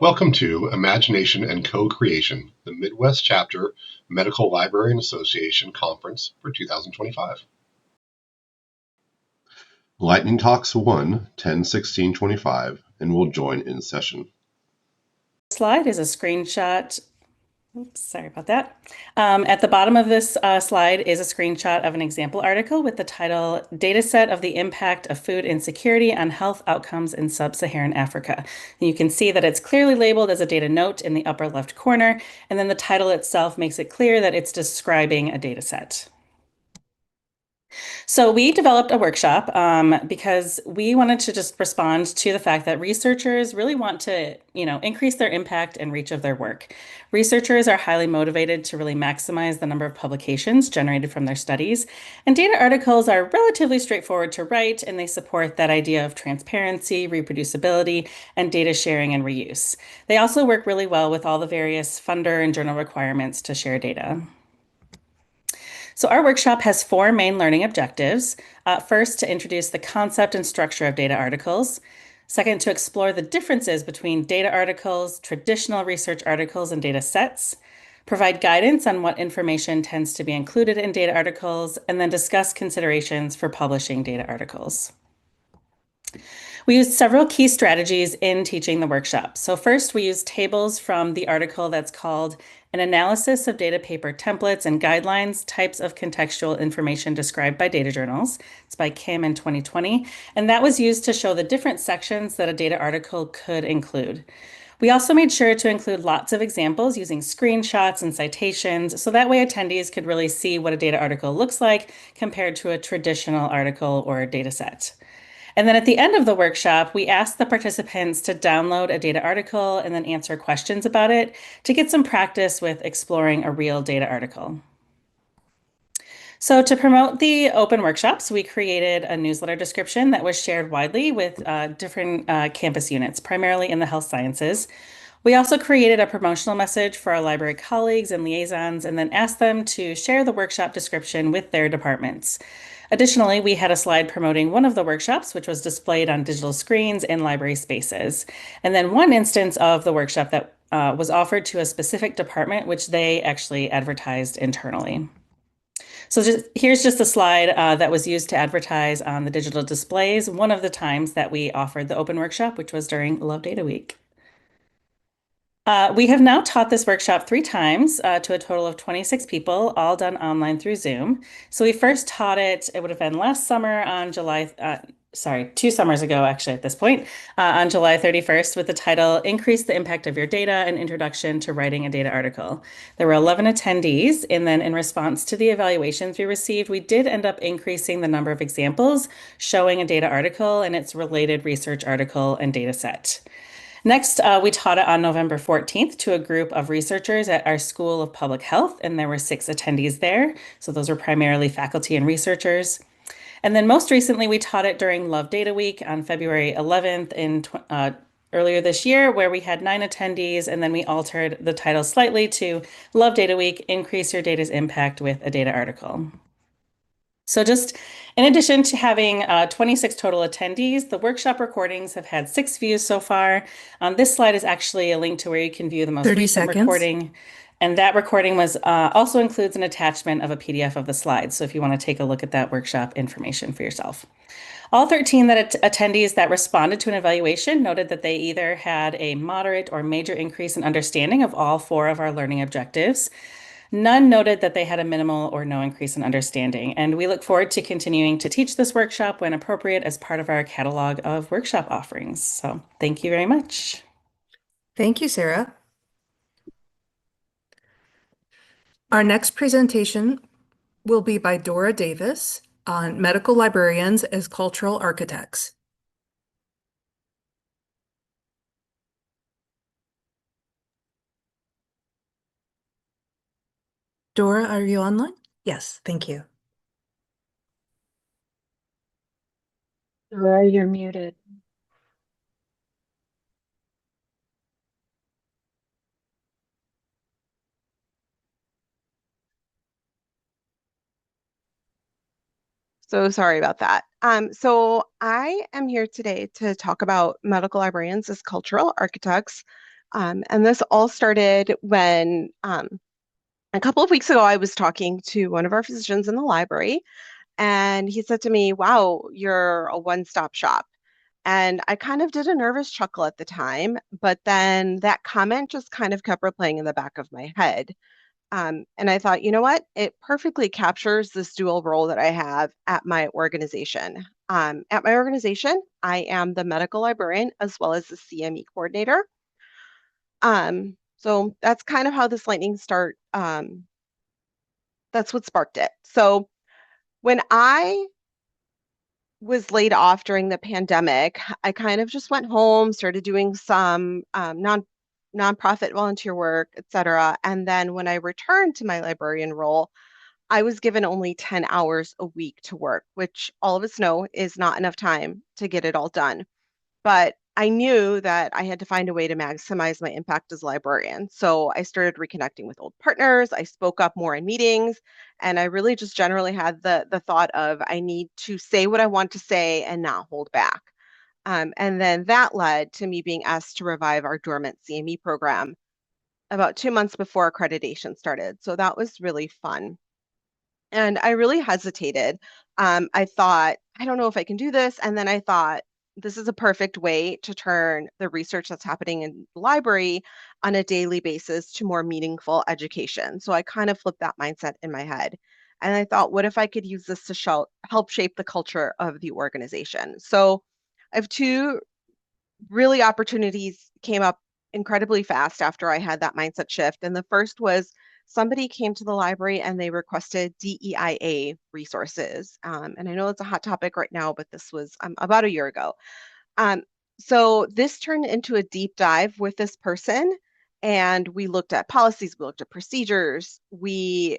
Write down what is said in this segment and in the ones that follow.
Welcome to Imagination and Co-Creation, the Midwest Chapter Medical Librarian Association Conference for 2025. Lightning Talks 1, 10/16/25, and will join in session. Slide is a screenshot. Oops, sorry about that. At the bottom of this slide is a screenshot of an example article with the title Dataset of the Impact of Food Insecurity on Health Outcomes in Sub-Saharan Africa. And you can see that it's clearly labeled as a data note in the upper left corner, and then the title itself makes it clear that it's describing a dataset. So we developed a workshop because we wanted to just respond to the fact that researchers really want to, increase their impact and reach of their work. Researchers are highly motivated to really maximize the number of publications generated from their studies, and data articles are relatively straightforward to write, and they support that idea of transparency, reproducibility, and data sharing and reuse. They also work really well with all the various funder and journal requirements to share data. So our workshop has four main learning objectives. First, to introduce the concept and structure of data articles. Second, to explore the differences between data articles, traditional research articles, and data sets. Provide guidance on what information tends to be included in data articles, and then discuss considerations for publishing data articles. We used several key strategies in teaching the workshop. So first, we used tables from the article that's called An Analysis of Data Paper Templates and Guidelines, Types of Contextual Information Described by Data Journals. It's by Kim in 2020. And that was used to show the different sections that a data article could include. We also made sure to include lots of examples using screenshots and citations, so that way attendees could really see what a data article looks like compared to a traditional article or data set. And then at the end of the workshop, we asked the participants to download a data article and then answer questions about it to get some practice with exploring a real data article. So to promote the open workshops, we created a newsletter description that was shared widely with different campus units, primarily in the health sciences. We also created a promotional message for our library colleagues and liaisons, and then asked them to share the workshop description with their departments. Additionally, we had a slide promoting one of the workshops, which was displayed on digital screens in library spaces. And then one instance of the workshop that was offered to a specific department, which they actually advertised internally. So here's just a slide that was used to advertise on the digital displays one of the times that we offered the open workshop, which was during Love Data Week. We have now taught this workshop 3 times to a total of 26 people, all done online through Zoom. So we first taught it would have been last summer on 2 summers ago, actually, at this point, on July 31st with the title, Increase the Impact of Your Data, an Introduction to Writing a Data Article. There were 11 attendees, and then in response to the evaluations we received, we did end up increasing the number of examples showing a data article and its related research article and data set. Next, we taught it on November 14th to a group of researchers at our School of Public Health, and there were 6 attendees there. So those were primarily faculty and researchers. And then most recently, we taught it during Love Data Week on February 11th earlier this year, where we had 9 attendees, and then we altered the title slightly to Love Data Week, Increase Your Data's Impact with a Data Article. So just in addition to having 26 total attendees, the workshop recordings have had 6 views so far. This slide is actually a link to where you can view the most 30 recent seconds. recording. And that recording was also includes an attachment of a PDF of the slides. So if you want to take a look at that workshop information for yourself. All 13 attendees that responded to an evaluation noted that they either had a moderate or major increase in understanding of all 4 of our learning objectives. None noted that they had a minimal or no increase in understanding, and we look forward to continuing to teach this workshop when appropriate as part of our catalog of workshop offerings. So thank you very much. Thank you, Sarah. Our next presentation will be by Dora Davis on medical librarians as cultural architects. Dora, are you online? Yes, thank you. Dora, you're muted. So sorry about that. So I am here today to talk about medical librarians as cultural architects. And this all started when a couple of weeks ago, I was talking to one of our physicians in the library, and he said to me, "Wow, you're a one-stop shop." And I kind of did a nervous chuckle at the time, but then that comment just kind of kept replaying in the back of my head. And I thought, you know what? It perfectly captures this dual role that I have at my organization. At my organization, I am the medical librarian as well as the CME coordinator. So that's kind of how this lightning start, that's what sparked it. So when I was laid off during the pandemic, I kind of just went home, started doing some nonprofit volunteer work, etc. And then when I returned to my librarian role, I was given only 10 hours a week to work, which all of us know is not enough time to get it all done. But I knew that I had to find a way to maximize my impact as a librarian. So I started reconnecting with old partners. I spoke up more in meetings, and I really just generally had the thought of I need to say what I want to say and not hold back. And then that led to me being asked to revive our dormant CME program about 2 months before accreditation started. So that was really fun. And I really hesitated. I thought, I don't know if I can do this. And then I thought, this is a perfect way to turn the research that's happening in the library on a daily basis to more meaningful education. So I kind of flipped that mindset in my head. And I thought, what if I could use this to help shape the culture of the organization? So I have two really opportunities came up incredibly fast after I had that mindset shift. And the first was somebody came to the library and they requested DEIA resources. And I know it's a hot topic right now, but this was about a year ago. Um, so this turned into a deep dive with this person. And we looked at policies, we looked at procedures, we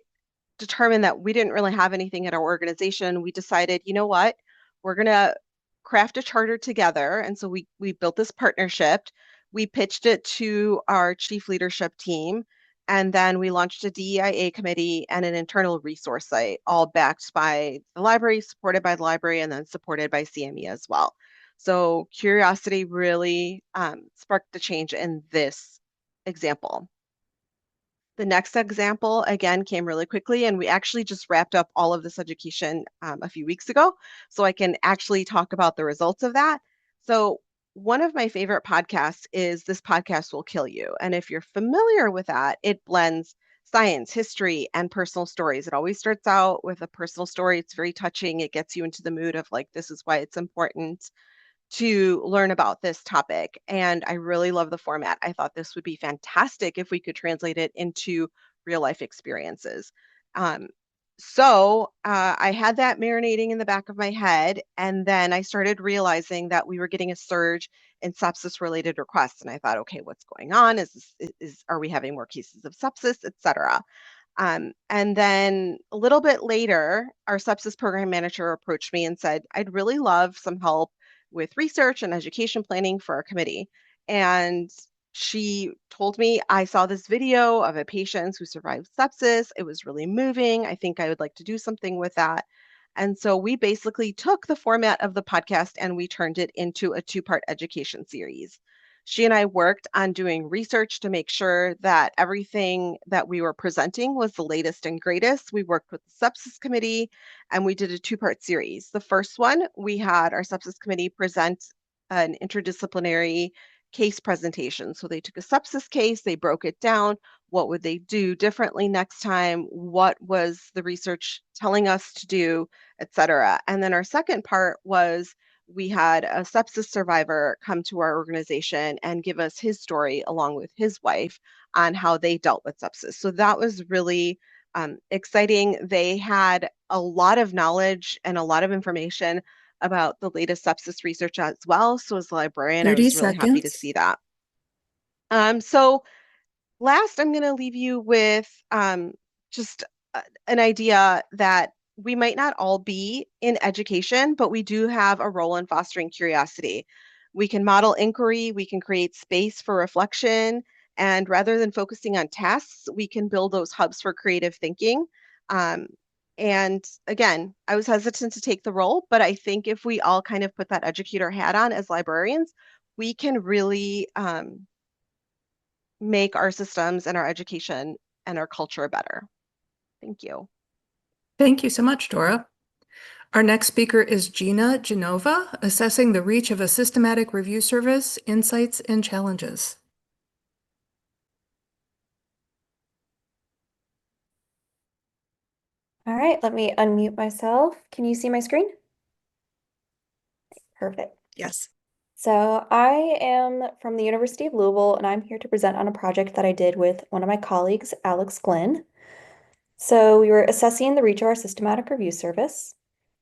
determined that we didn't really have anything at our organization. We decided, you know what, we're going to craft a charter together. And so we built this partnership. We pitched it to our chief leadership team. And then we launched a DEIA committee and an internal resource site, all backed by the library, supported by the library, and then supported by CME as well. So curiosity really sparked the change in this example. The next example, again, came really quickly, and we actually just wrapped up all of this education a few weeks ago, so I can actually talk about the results of that. So one of my favorite podcasts is This Podcast Will Kill You. And if you're familiar with that, it blends science, history, and personal stories. It always starts out with a personal story. It's very touching. It gets you into the mood of like, this is why it's important to learn about this topic. And I really love the format. I thought this would be fantastic if we could translate it into real life experiences. Um, so I had that marinating in the back of my head. And then I started realizing that we were getting a surge in sepsis related requests. And I thought, okay, what's going on? Are we having more cases of sepsis, et cetera? And then a little bit later, our sepsis program manager approached me and said, I'd really love some help with research and education planning for our committee. And she told me, I saw this video of a patient who survived sepsis. It was really moving. I think I would like to do something with that. And so we basically took the format of the podcast and we turned it into a two-part education series. She and I worked on doing research to make sure that everything that we were presenting was the latest and greatest. We worked with the sepsis committee and we did a two-part series. The first one, we had our sepsis committee present an interdisciplinary case presentation. So they took a sepsis case, they broke it down. What would they do differently next time? What was the research telling us to do, et cetera. And then our second part was we had a sepsis survivor come to our organization and give us his story along with his wife on how they dealt with sepsis. So that was really exciting. They had a lot of knowledge and a lot of information about the latest sepsis research as well. So as a librarian, I 30 was really happy to seconds. see that. So last, I'm going to leave you with just an idea that we might not all be in education, but we do have a role in fostering curiosity. We can model inquiry, we can create space for reflection, and rather than focusing on tasks, we can build those hubs for creative thinking. Um, and again, I was hesitant to take the role, but I think if we all kind of put that educator hat on as librarians, we can really make our systems and our education and our culture better. Thank you. Thank you so much, Dora. Our next speaker is Gina Genova, assessing the reach of a systematic review service, insights and challenges. All right, let me unmute myself. Can you see my screen? Perfect. Yes. So I am from the University of Louisville, and I'm here to present on a project that I did with one of my colleagues, Alex Glenn. So we were assessing the reach of our systematic review service.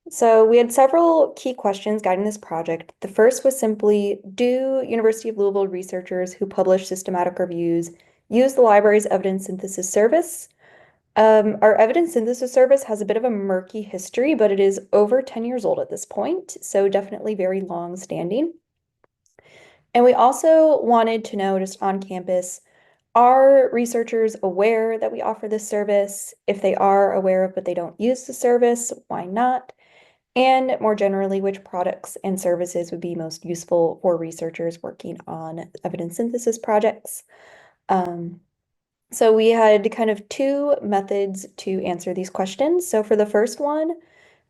So we had several key questions guiding this project. The first was simply, do University of Louisville researchers who publish systematic reviews use the library's evidence synthesis service? Our evidence synthesis service has a bit of a murky history, but it is over 10 years old at this point, so definitely very long standing. And we also wanted to know, just on campus, are researchers aware that we offer this service? If they are aware of but they don't use the service, why not? And more generally, which products and services would be most useful for researchers working on evidence synthesis projects? So we had kind of two methods to answer these questions. So for the first one,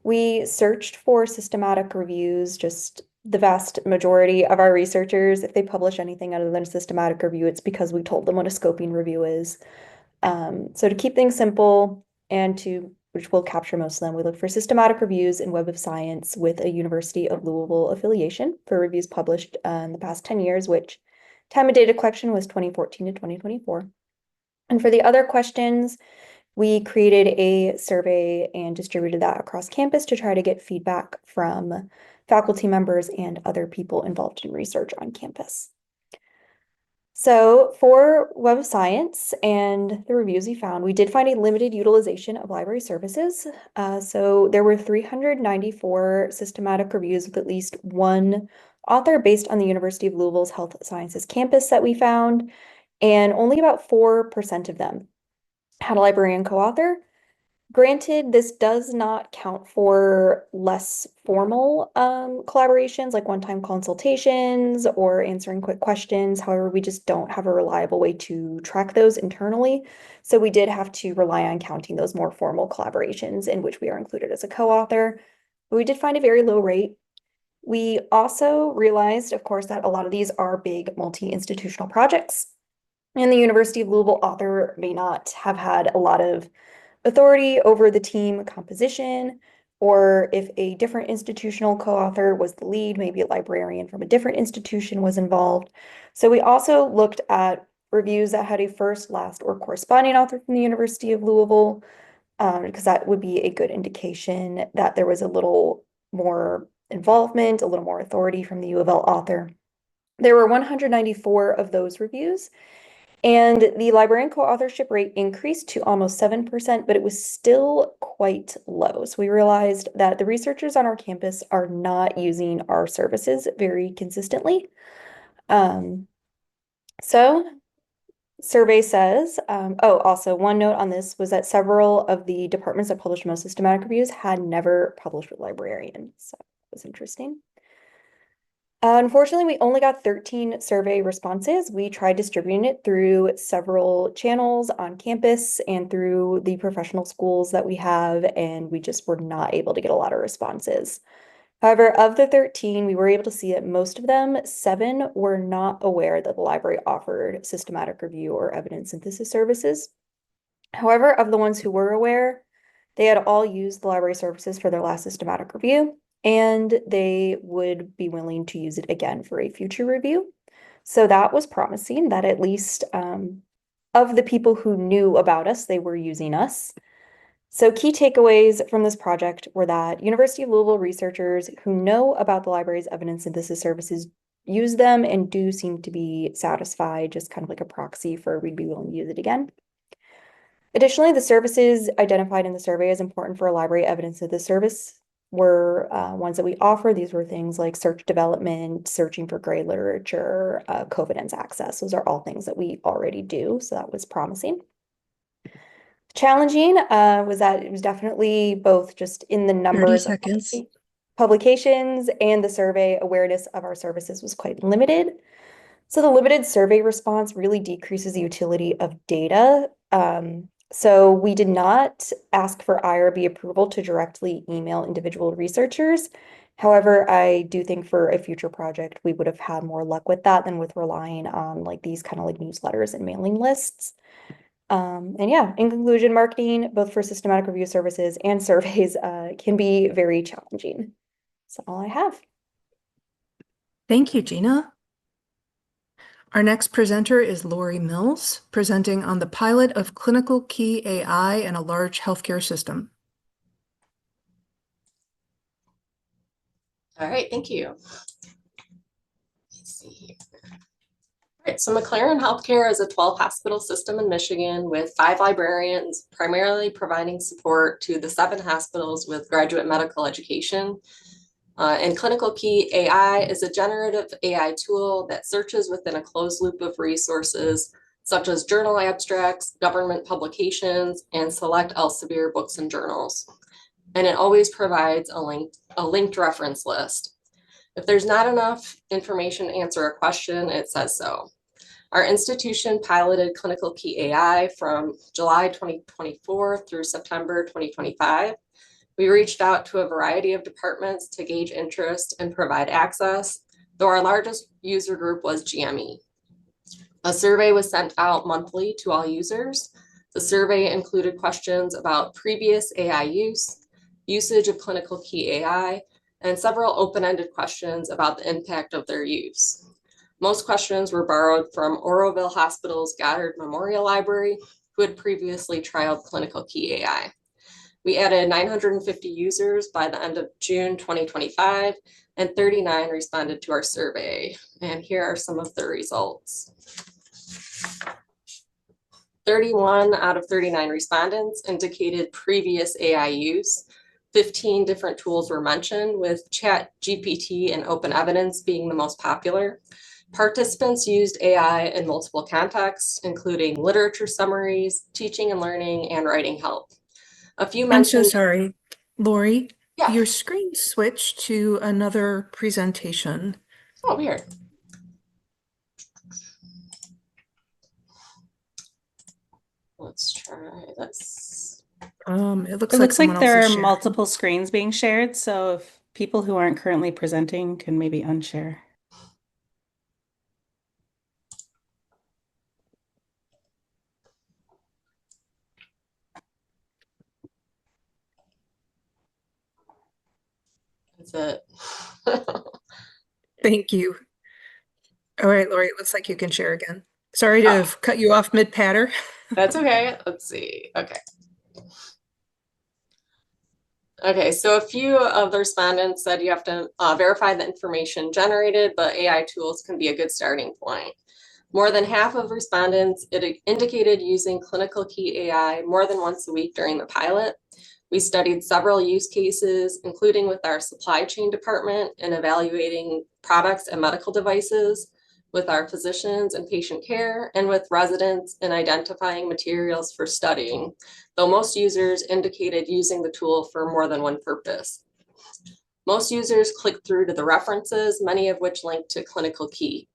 we searched for systematic reviews. Just the vast majority of our researchers, if they publish anything other than a systematic review, it's because we told them what a scoping review is. So to keep things simple and which will capture most of them, we look for systematic reviews in Web of Science with a University of Louisville affiliation for reviews published in the past 10 years, which time of data collection was 2014 to 2024. And for the other questions, we created a survey and distributed that across campus to try to get feedback from faculty members and other people involved in research on campus. So for Web of Science and the reviews we found, we did find a limited utilization of library services. So there were 394 systematic reviews with at least one author based on the University of Louisville's Health Sciences campus that we found, and only about 4% of them had a librarian co-author. Granted, this does not count for less formal collaborations like one-time consultations or answering quick questions. However, we just don't have a reliable way to track those internally. So we did have to rely on counting those more formal collaborations in which we are included as a co-author. But we did find a very low rate. We also realized, of course, that a lot of these are big multi-institutional projects. And the University of Louisville author may not have had a lot of authority over the team composition, or if a different institutional co-author was the lead, maybe a librarian from a different institution was involved. So we also looked at reviews that had a first, last, or corresponding author from the University of Louisville, because that would be a good indication that there was a little more involvement, a little more authority from the U of L author. There were 194 of those reviews, and the librarian co-authorship rate increased to almost 7%, but it was still quite low. So we realized that the researchers on our campus are not using our services very consistently. So survey says, also one note on this was that several of the departments that published most systematic reviews had never published with librarians. So it was interesting. Unfortunately, we only got 13 survey responses. We tried distributing it through several channels on campus and through the professional schools that we have, and we just were not able to get a lot of responses. However, of the 13, we were able to see that most of them, 7 were not aware that the library offered systematic review or evidence synthesis services. However, of the ones who were aware, they had all used the library services for their last systematic review, and they would be willing to use it again for a future review. So that was promising that at least of the people who knew about us, they were using us. So key takeaways from this project were that University of Louisville researchers who know about the library's evidence synthesis services use them and do seem to be satisfied, just kind of like a proxy for we'd be willing to use it again. Additionally, the services identified in the survey as important for a library evidence of the service were ones that we offer. These were things like search development, searching for grade literature, Covidence access. Those are all things that we already do, so that was promising. Challenging was that it was definitely both just in the 30 numbers of seconds. publications and the survey awareness of our services was quite limited. So the limited survey response really decreases the utility of data. So we did not ask for IRB approval to directly email individual researchers. However, I do think for a future project, we would have had more luck with that than with relying on like these kind of like newsletters and mailing lists. And yeah, in conclusion, marketing, both for systematic review services and surveys, can be very challenging. That's all I have. Thank you, Gina. Our next presenter is Lori Mills, presenting on the pilot of Clinical Key AI in a large healthcare system. All right, thank you. Let's see here. All right, so McLaren Healthcare is a 12-hospital system in Michigan with 5 librarians, primarily providing support to the 7 hospitals with graduate medical education. And Clinical Key AI is a generative AI tool that searches within a closed loop of resources, such as journal abstracts, government publications, and select Elsevier books and journals. And it always provides a linked reference list. If there's not enough information to answer a question, it says so. Our institution piloted Clinical Key AI from July 2024 through September 2025. We reached out to a variety of departments to gauge interest and provide access, though our largest user group was GME. A survey was sent out monthly to all users. The survey included questions about previous AI use, usage of Clinical Key AI, and several open-ended questions about the impact of their use. Most questions were borrowed from Oroville Hospital's Goddard Memorial Library, who had previously trialed Clinical Key AI. We added 950 users by the end of June 2025, and 39 responded to our survey. And here are some of the results. 31 out of 39 respondents indicated previous AI use. 15 different tools were mentioned, with ChatGPT and OpenEvidence being the most popular. Participants used AI in multiple contexts, including literature summaries, teaching and learning, and writing help. A few mentioned— I'm so sorry, Lori. Yeah. Your screen switched to another presentation. Oh, weird. Let's try this. It looks It like looks like someone else there is are sharing. multiple screens being shared, so if people who aren't currently presenting can maybe unshare. That's it. Thank you. All right, Lori, it looks like you can share again. Sorry to have cut you off mid-patter. That's okay. Let's see. Okay. Okay, so a few of the respondents said you have to verify the information generated, but AI tools can be a good starting point. More than half of respondents indicated using Clinical Key AI more than once a week during the pilot. We studied several use cases, including with our supply chain department in evaluating products and medical devices, with our physicians and patient care, and with residents in identifying materials for studying, though most users indicated using the tool for more than one purpose. Most users clicked through to the references, many of which linked to Clinical Key.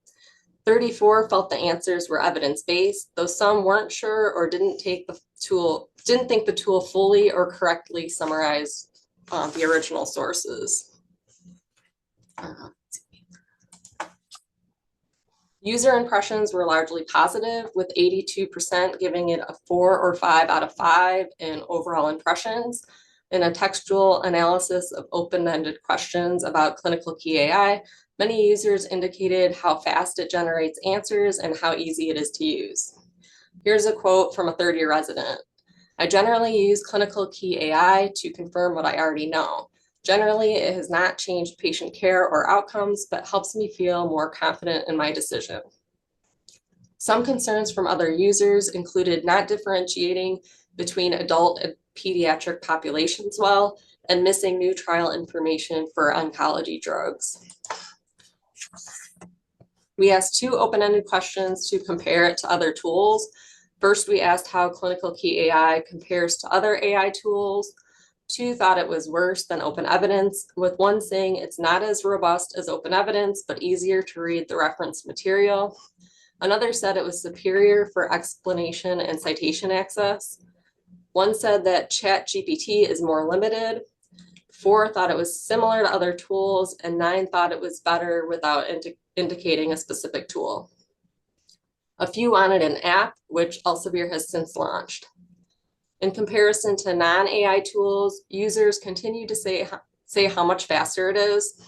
34 felt the answers were evidence-based, though some weren't sure or didn't think the tool fully or correctly summarized the original sources. User impressions were largely positive, with 82% giving it a 4 or 5 out of 5 in overall impressions. In a textual analysis of open-ended questions about Clinical Key AI, many users indicated how fast it generates answers and how easy it is to use. Here's a quote from a third-year resident. "I generally use Clinical Key AI to confirm what I already know. Generally, it has not changed patient care or outcomes, but helps me feel more confident in my decision." Some concerns from other users included not differentiating between adult and pediatric populations well, and missing new trial information for oncology drugs. We asked 2 open-ended questions to compare it to other tools. First, we asked how Clinical Key AI compares to other AI tools. 2 thought it was worse than OpenEvidence, with 1 saying it's not as robust as OpenEvidence, but easier to read the reference material. Another said it was superior for explanation and citation access. One said that ChatGPT is more limited. 4 thought it was similar to other tools, and 9 thought it was better without indicating a specific tool. A few wanted an app, which Elsevier has since launched. In comparison to non-AI tools, users continue to say how much faster it is.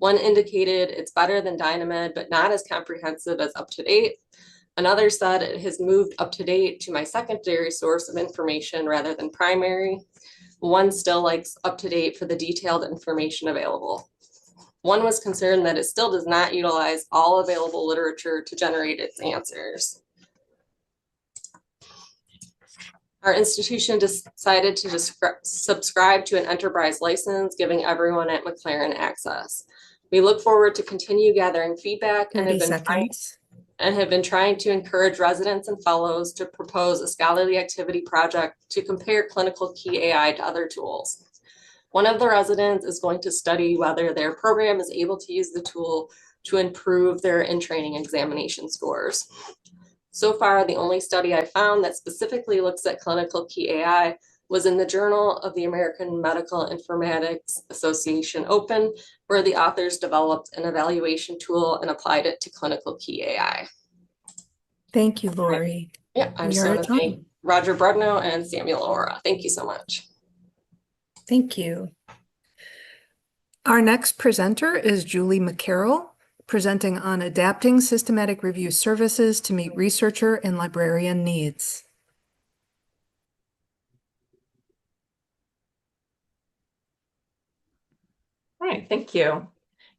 One indicated it's better than Dynamed, but not as comprehensive as UpToDate. Another said it has moved UpToDate to my secondary source of information rather than primary. One still likes UpToDate for the detailed information available. One was concerned that it still does not utilize all available literature to generate its answers. Our institution decided to subscribe to an enterprise license, giving everyone at McLaren access. We look forward to continue gathering feedback and 30 seconds. have been trying to encourage residents and fellows to propose a scholarly activity project to compare clinical key AI to other tools. One of the residents is going to study whether their program is able to use the tool to improve their in-training examination scores. So far, the only study I found that specifically looks at clinical key AI was in the Journal of the American Medical Informatics Association Open, where the authors developed an evaluation tool and applied it to clinical key AI. Thank you, Lori. Yeah, I We just are want at to thank Roger Brudno and Samuel Ora. Thank you so much. Thank you. Our next presenter is Julie McCarroll, presenting on adapting systematic review services to meet researcher and librarian needs. All right, thank you.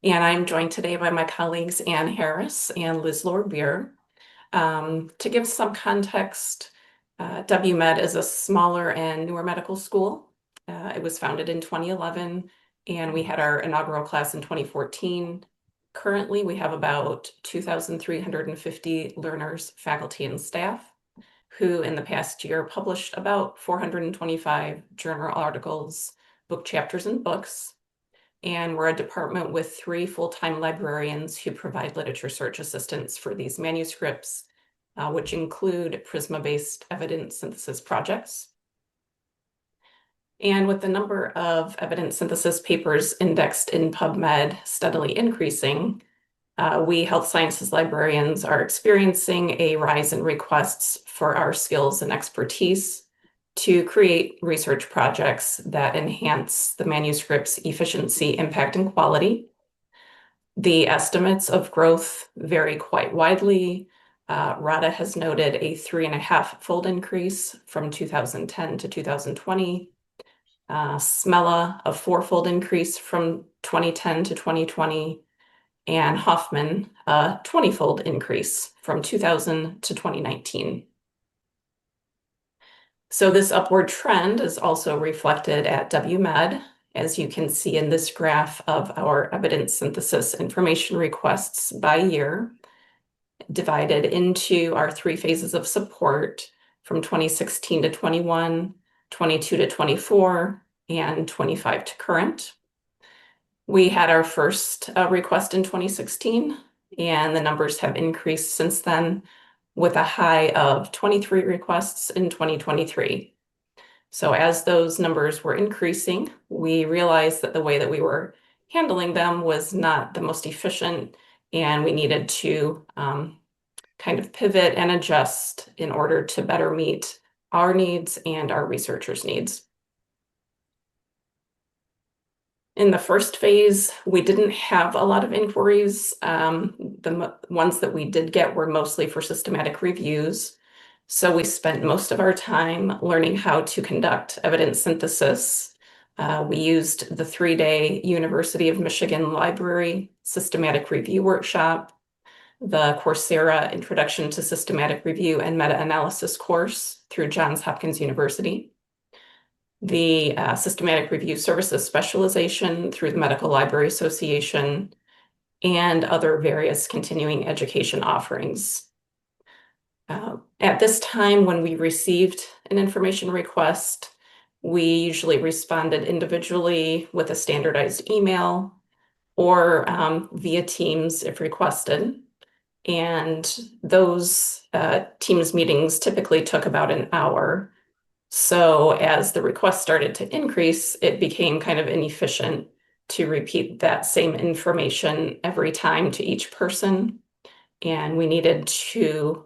And I'm joined today by my colleagues Ann Harris and Liz Lord-Beer. To give some context, WMed is a smaller and newer medical school. It was founded in 2011, and we had our inaugural class in 2014. Currently, we have about 2,350 learners, faculty, and staff who in the past year published about 425 journal articles, book chapters, and books. And we're a department with 3 full-time librarians who provide literature search assistance for these manuscripts, which include Prisma-based evidence synthesis projects. And with the number of evidence synthesis papers indexed in PubMed steadily increasing, we health sciences librarians are experiencing a rise in requests for our skills and expertise to create research projects that enhance the manuscript's efficiency, impact, and quality. The estimates of growth vary quite widely. RADA has noted a 3.5-fold increase from 2010 to 2020. SMELA, a 4-fold increase from 2010 to 2020. And Hoffman, a 20-fold increase from 2000 to 2019. So this upward trend is also reflected at WMed, as you can see in this graph of our evidence synthesis information requests by year, divided into our 3 phases of support from 2016 to 21, 22 to 24, and 25 to current. We had our first request in 2016, and the numbers have increased since then, with a high of 23 requests in 2023. So as those numbers were increasing, we realized that the way that we were handling them was not the most efficient, and we needed to kind of pivot and adjust in order to better meet our needs and our researchers' needs. In the first phase, we didn't have a lot of inquiries. The ones that we did get were mostly for systematic reviews. So we spent most of our time learning how to conduct evidence synthesis. We used the 3-day University of Michigan Library Systematic Review Workshop, the Coursera Introduction to Systematic Review and Meta-Analysis course through Johns Hopkins University, the Systematic Review Services Specialization through the Medical Library Association, and other various continuing education offerings. At this time, when we received an information request, we usually responded individually with a standardized email or via Teams if requested. And those Teams meetings typically took about an hour. So as the requests started to increase, it became kind of inefficient to repeat that same information every time to each person. And we needed to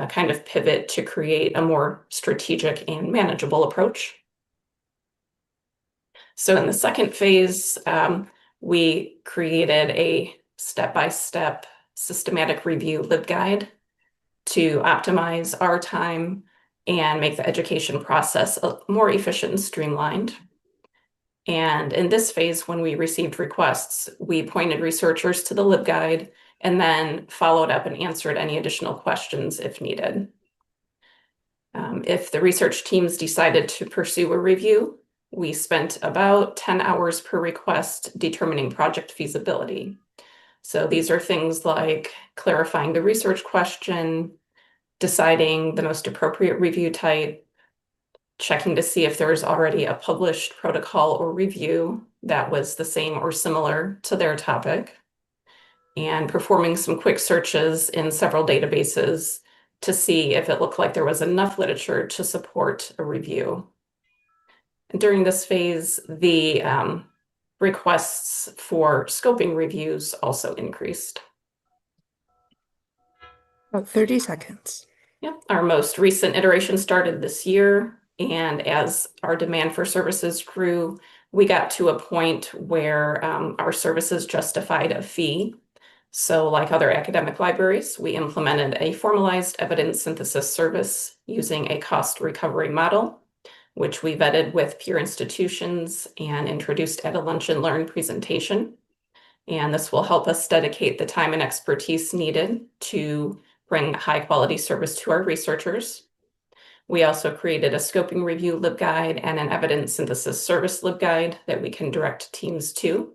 kind of pivot to create a more strategic and manageable approach. So in the second phase, we created a step-by-step systematic review LibGuide to optimize our time and make the education process more efficient and streamlined. And in this phase, when we received requests, we pointed researchers to the LibGuide and then followed up and answered any additional questions if needed. If the research teams decided to pursue a review, we spent about 10 hours per request determining project feasibility. So these are things like clarifying the research question, deciding the most appropriate review type, checking to see if there's already a published protocol or review that was the same or similar to their topic, and performing some quick searches in several databases to see if it looked like there was enough literature to support a review. And during this phase, the requests for scoping reviews also increased. About 30 seconds. Yep, our most recent iteration started this year, and as our demand for services grew, we got to a point where our services justified a fee. So like other academic libraries, we implemented a formalized evidence synthesis service using a cost recovery model, which we vetted with peer institutions and introduced at a Lunch and Learn presentation. And this will help us dedicate the time and expertise needed to bring high quality service to our researchers. We also created a scoping review LibGuide and an evidence synthesis service LibGuide that we can direct teams to.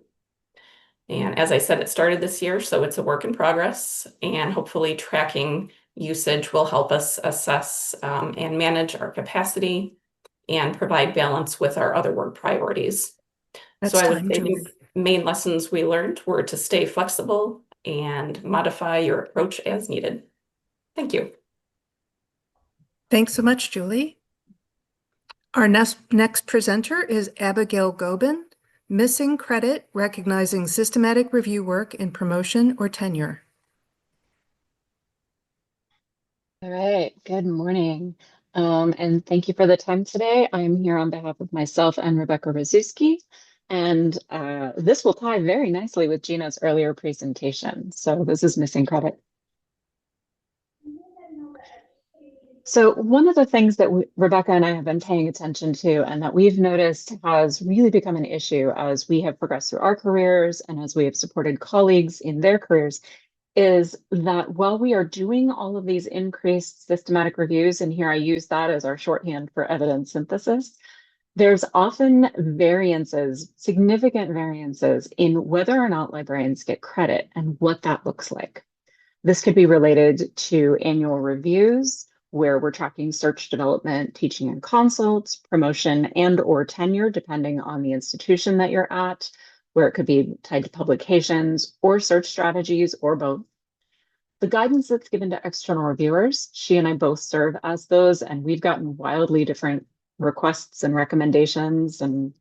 And as I said, it started this year, so it's a work in progress, and hopefully tracking usage will help us assess and manage our capacity and provide balance with our other work priorities. That's So I would time, say Julie. the main lessons we learned were to stay flexible and modify your approach as needed. Thank you. Thanks so much, Julie. Our next presenter is Abigail Gobin, Missing Credit, Recognizing Systematic Review Work in Promotion or Tenure. All right, good morning. And thank you for the time today. I'm here on behalf of myself and Rebecca Rozuski, and this will tie very nicely with Gina's earlier presentation. So this is Missing Credit. So one of the things that Rebecca and I have been paying attention to and that we've noticed has really become an issue as we have progressed through our careers and as we have supported colleagues in their careers is that while we are doing all of these increased systematic reviews, and here I use that as our shorthand for evidence synthesis, there's often variances, significant variances in whether or not librarians get credit and what that looks like. This could be related to annual reviews, where we're tracking search development, teaching and consults, promotion and or tenure, depending on the institution that you're at, where it could be tied to publications or search strategies or both. The guidance that's given to external reviewers, she and I both serve as those, and we've gotten wildly different requests and recommendations and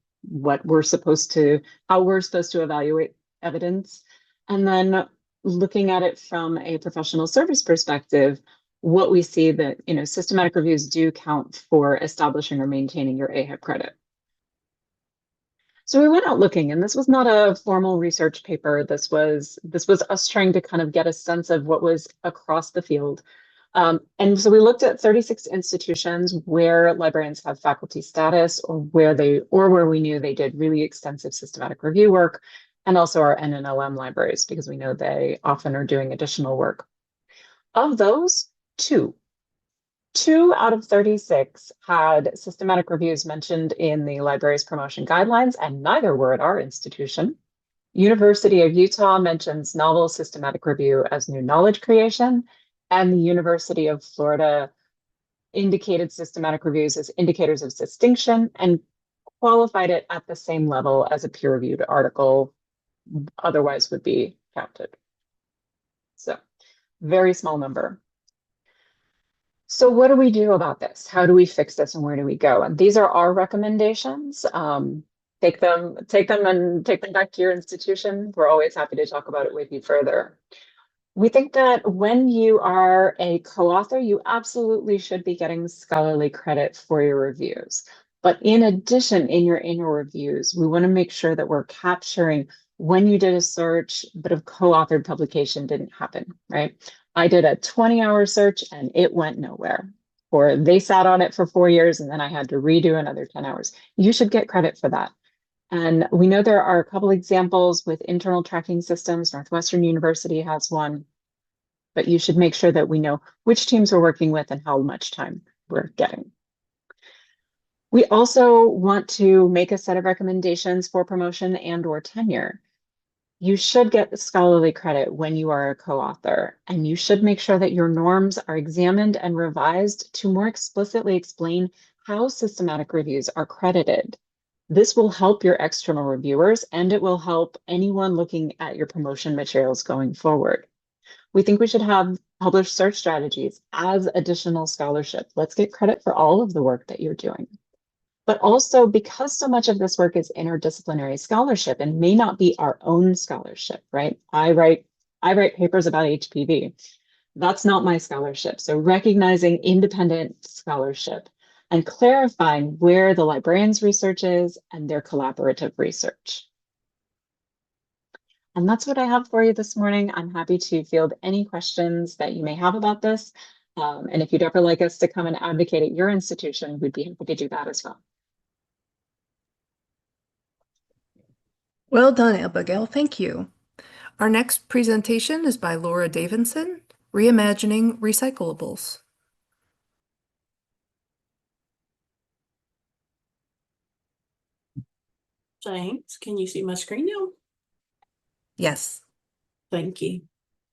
how we're supposed to evaluate evidence. And then looking at it from a professional service perspective, what we see that, systematic reviews do count for establishing or maintaining your AHIP credit. So we went out looking, and this was not a formal research paper. This was us trying to kind of get a sense of what was across the field. And so we looked at 36 institutions where librarians have faculty status or where we knew they did really extensive systematic review work, and also our NNLM libraries, because we know they often are doing additional work. Of those, two out of 36 had systematic reviews mentioned in the library's promotion guidelines, and neither were at our institution. University of Utah mentions novel systematic review as new knowledge creation, and the University of Florida indicated systematic reviews as indicators of distinction and qualified it at the same level as a peer-reviewed article otherwise would be counted. So very small number. So what do we do about this? How do we fix this, and where do we go? And these are our recommendations. Take them and take them back to your institution. We're always happy to talk about it with you further. We think that when you are a co-author, you absolutely should be getting scholarly credit for your reviews. But in addition, in your annual reviews, we want to make sure that we're capturing when you did a search, but a co-authored publication didn't happen, right? I did a 20-hour search and it went nowhere. Or they sat on it for 4 years and then I had to redo another 10 hours. You should get credit for that. And we know there are a couple examples with internal tracking systems. Northwestern University has one, but you should make sure that we know which teams we're working with and how much time we're getting. We also want to make a set of recommendations for promotion and/or tenure. You should get scholarly credit when you are a co-author, and you should make sure that your norms are examined and revised to more explicitly explain how systematic reviews are credited. This will help your external reviewers, and it will help anyone looking at your promotion materials going forward. We think we should have published search strategies as additional scholarship. Let's get credit for all of the work that you're doing. But also, because so much of this work is interdisciplinary scholarship and may not be our own scholarship, right? I write papers about HPV. That's not my scholarship. So recognizing independent scholarship and clarifying where the librarian's research is and their collaborative research. And that's what I have for you this morning. I'm happy to field any questions that you may have about this. And if you'd ever like us to come and advocate at your institution, we'd be happy to do that as well. Well done, Abigail. Thank you. Our next presentation is by Laura Davidson, Reimagining Recyclables. Thanks. Can you see my screen now? Yes. Thank you.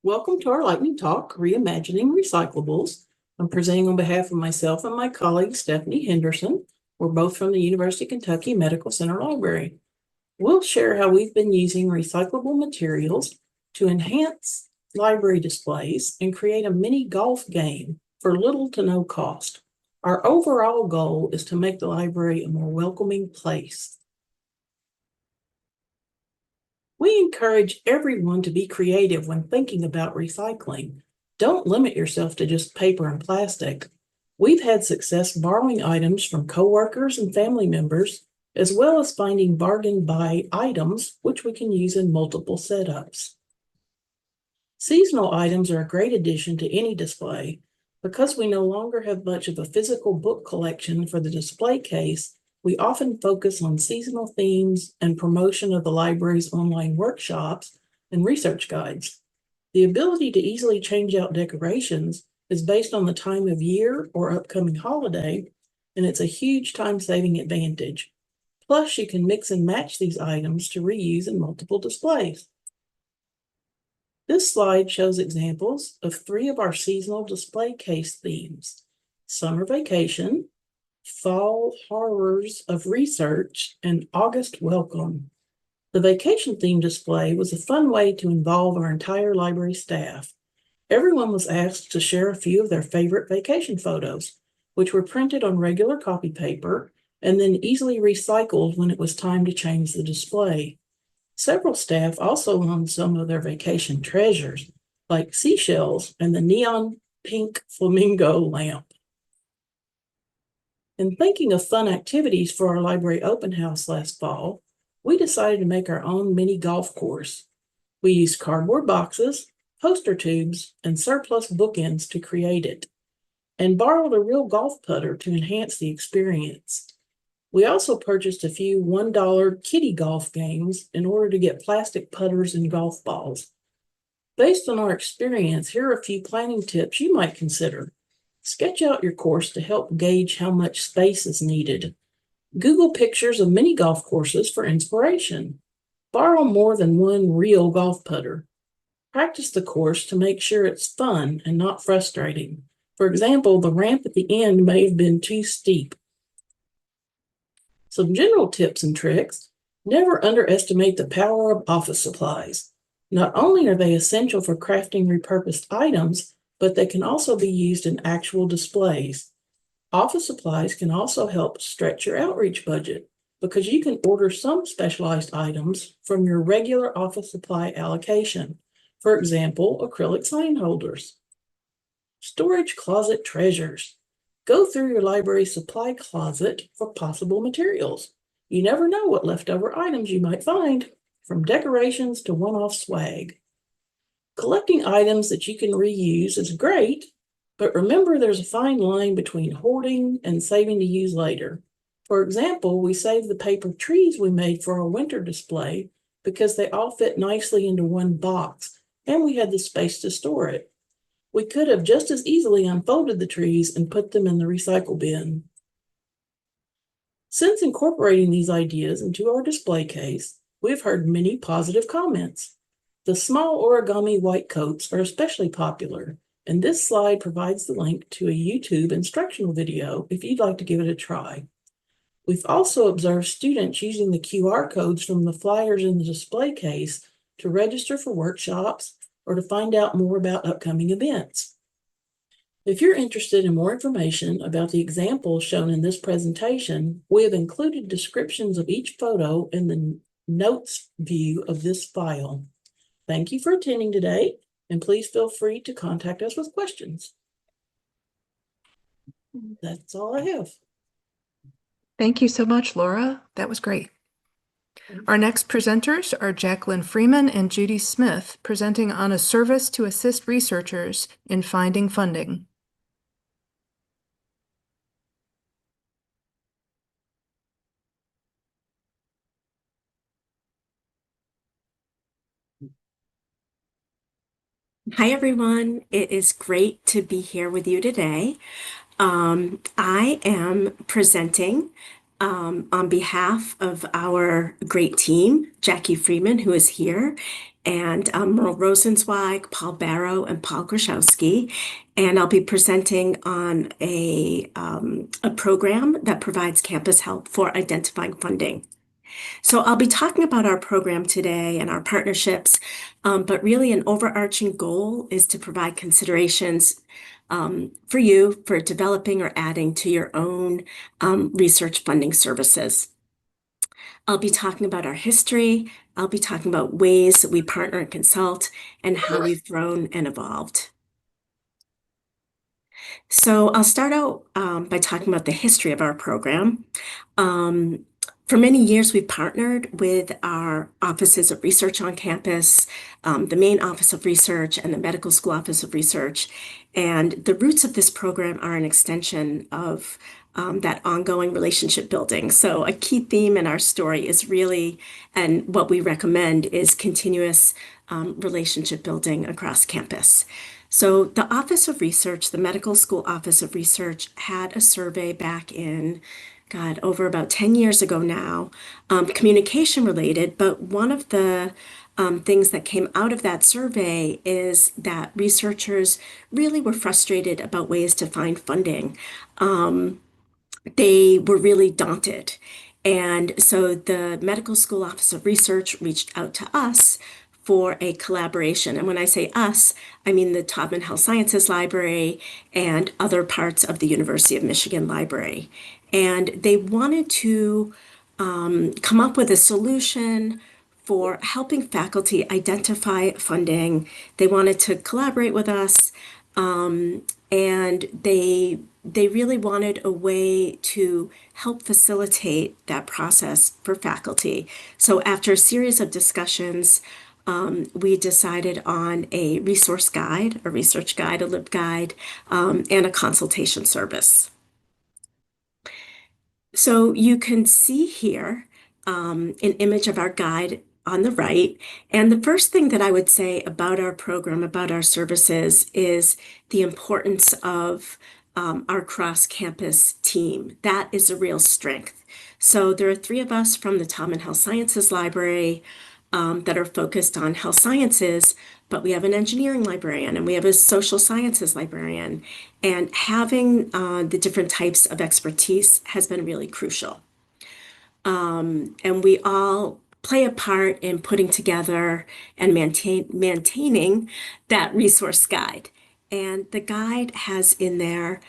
Welcome to our lightning talk, Reimagining Recyclables. I'm presenting on behalf of myself and my colleague, Stephanie Henderson. We're both from the University of Kentucky Medical Center Library. We'll share how we've been using recyclable materials to enhance library displays and create a mini golf game for little to no cost. Our overall goal is to make the library a more welcoming place. We encourage everyone to be creative when thinking about recycling. Don't limit yourself to just paper and plastic. We've had success borrowing items from coworkers and family members, as well as finding bargain buy items, which we can use in multiple setups. Seasonal items are a great addition to any display. Because we no longer have much of a physical book collection for the display case, we often focus on seasonal themes and promotion of the library's online workshops and research guides. The ability to easily change out decorations is based on the time of year or upcoming holiday, and it's a huge time-saving advantage. Plus, you can mix and match these items to reuse in multiple displays. This slide shows examples of 3 of our seasonal display case themes: Summer Vacation, Fall Horrors of Research, and August Welcome. The vacation theme display was a fun way to involve our entire library staff. Everyone was asked to share a few of their favorite vacation photos, which were printed on regular copy paper and then easily recycled when it was time to change the display. Several staff also owned some of their vacation treasures, like seashells and the neon pink flamingo lamp. In thinking of fun activities for our library open house last fall, we decided to make our own mini golf course. We used cardboard boxes, poster tubes, and surplus bookends to create it, and borrowed a real golf putter to enhance the experience. We also purchased a few $1 kiddie golf games in order to get plastic putters and golf balls. Based on our experience, here are a few planning tips you might consider. Sketch out your course to help gauge how much space is needed. Google pictures of mini golf courses for inspiration. Borrow more than one real golf putter. Practice the course to make sure it's fun and not frustrating. For example, the ramp at the end may have been too steep. Some general tips and tricks: never underestimate the power of office supplies. Not only are they essential for crafting repurposed items, but they can also be used in actual displays. Office supplies can also help stretch your outreach budget because you can order some specialized items from your regular office supply allocation. For example, acrylic sign holders. Storage closet treasures. Go through your library supply closet for possible materials. You never know what leftover items you might find, from decorations to one-off swag. Collecting items that you can reuse is great, but remember there's a fine line between hoarding and saving to use later. For example, we saved the paper trees we made for our winter display because they all fit nicely into one box and we had the space to store it. We could have just as easily unfolded the trees and put them in the recycle bin. Since incorporating these ideas into our display case, we've heard many positive comments. The small origami white coats are especially popular, and this slide provides the link to a YouTube instructional video if you'd like to give it a try. We've also observed students using the QR codes from the flyers in the display case to register for workshops or to find out more about upcoming events. If you're interested in more information about the examples shown in this presentation, we have included descriptions of each photo in the notes view of this file. Thank you for attending today, and please feel free to contact us with questions. That's all I have. Thank you so much, Laura. That was great. Our next presenters are Jacqueline Freeman and Judy Smith, presenting on a service to assist researchers in finding funding. Hi, everyone. It is great to be here with you today. I am presenting on behalf of our great team, Jackie Freeman, who is here, and Merle Rosenzweig, Paul Barrow, and Paul Grashowski. And I'll be presenting on a program that provides campus help for identifying funding. So I'll be talking about our program today and our partnerships, but really an overarching goal is to provide considerations for you for developing or adding to your own research funding services. I'll be talking about our history. I'll be talking about ways that we partner and consult and how we've grown and evolved. So I'll start out by talking about the history of our program. For many years, we've partnered with our offices of research on campus, the main office of research and the medical school office of research. And the roots of this program are an extension of that ongoing relationship building. So a key theme in our story is really, and what we recommend is continuous relationship building across campus. So the Office of Research, the Medical School Office of Research, had a survey back in over about 10 years ago now, communication related, but one of the things that came out of that survey is that researchers really were frustrated about ways to find funding. They were really daunted. And so the Medical School Office of Research reached out to us for a collaboration. And when I say us, I mean the Taubman Health Sciences Library and other parts of the University of Michigan Library. And they wanted to come up with a solution for helping faculty identify funding. They wanted to collaborate with us, and they really wanted a way to help facilitate that process for faculty. So after a series of discussions, we decided on a resource guide, a research guide, a LibGuide, and a consultation service. So you can see here an image of our guide on the right. And the first thing that I would say about our program, about our services, is the importance of our cross-campus team. That is a real strength. So there are 3 of us from the Taubman Health Sciences Library that are focused on health sciences, but we have an engineering librarian and we have a social sciences librarian. And having the different types of expertise has been really crucial. And we all play a part in putting together and maintaining that resource guide. And the guide has in there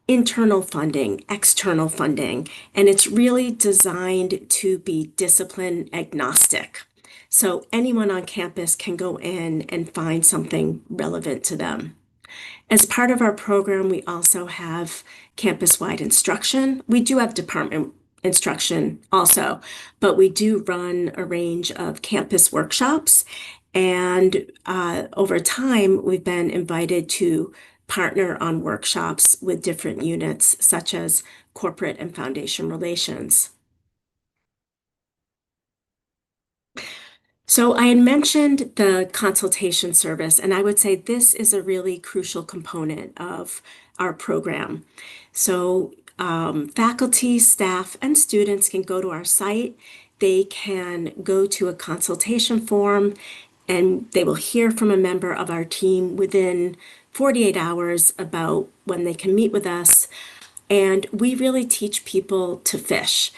internal funding, external funding, and it's really designed to be discipline agnostic. So anyone on campus can go in and find something relevant to them. As part of our program, we also have campus-wide instruction. We do have department instruction also, but we do run a range of campus workshops. And over time, we've been invited to partner on workshops with different units, such as corporate and foundation relations. So I had mentioned the consultation service, and I would say this is a really crucial component of our program. So faculty, staff, and students can go to our site. They can go to a consultation form, and they will hear from a member of our team within 48 hours about when they can meet with us. And we really teach people to fish.